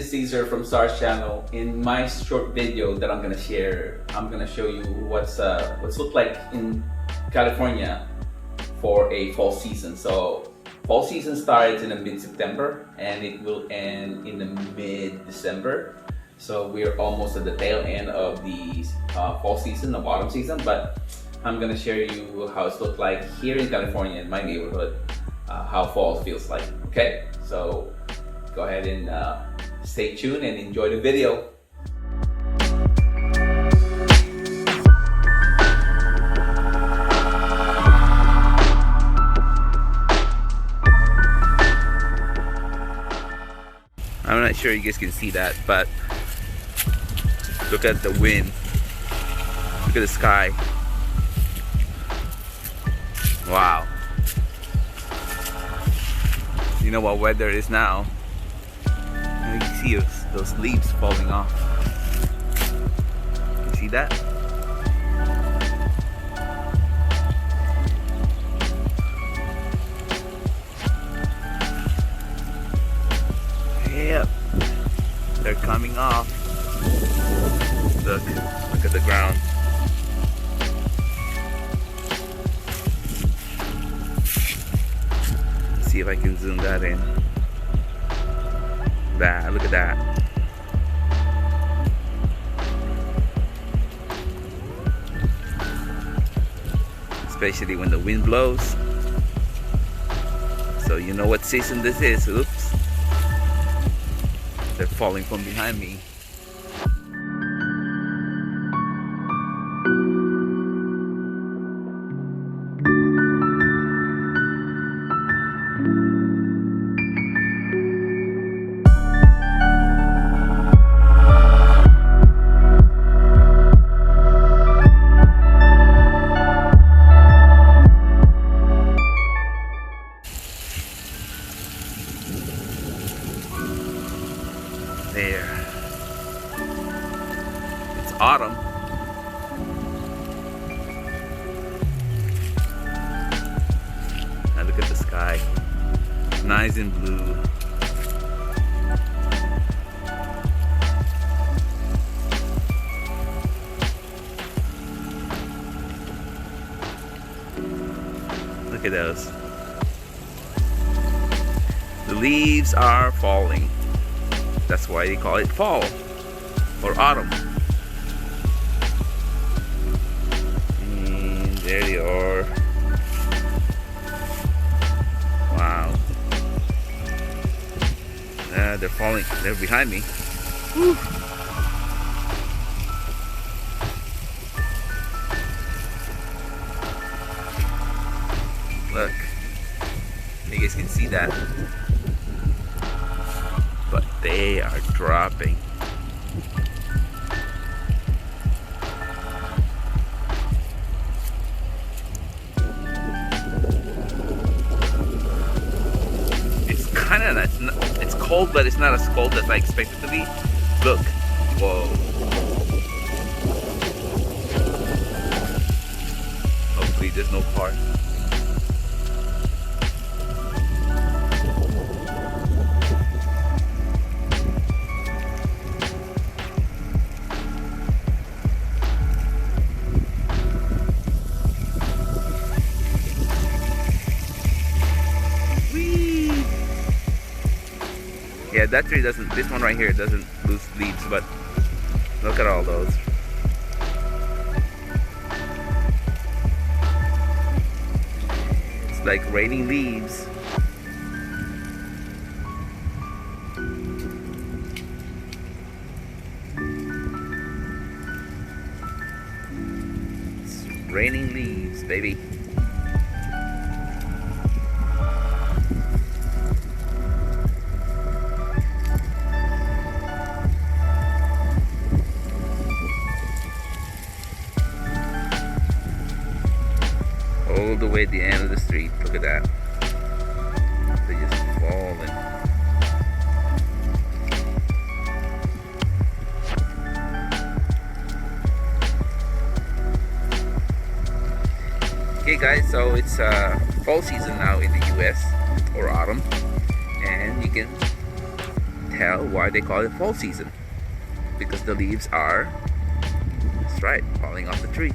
is Caesar from ZsarG channel. In my short video that I'm gonna share, I'm gonna show you what's looked like in California for a fall season. So fall season starts in the mid-September and it will end in the mid-December. So we're almost at the tail end of the fall season, of autumn season, but I'm gonna share you how it's looked like here in California, in my neighborhood, how fall feels like, okay? So go ahead and stay tuned and enjoy the video. I'm not sure you guys can see that, but look at the wind. Look at the sky. Wow. You know what weather it is now? You can see those leaves falling off. You see that? Yep, they're coming off. Look at the ground. Let's see if I can zoom that in. Look at that. Especially when the wind blows. So you know what season this is. Oops. They're falling from behind me. There. It's autumn. Now look at the sky. Nice and blue. Look at those. The leaves are falling. That's why they call it fall or autumn. And there they are. Wow. They're falling. They're behind me. Whew. Look. You guys can see that. But they are dropping. It's kind of it's cold, but it's not as cold as I expected to be. Look. Whoa. Hopefully there's no car. Yeah, that tree doesn't, this one right here doesn't lose leaves, but look at all those. It's like raining leaves. It's raining leaves, baby. All the way at the end of the street. Look at that. They just falling. Okay guys, so it's fall season now in the US, or autumn, and you can tell why they call it fall season. Because the leaves are, that's right, falling off the tree.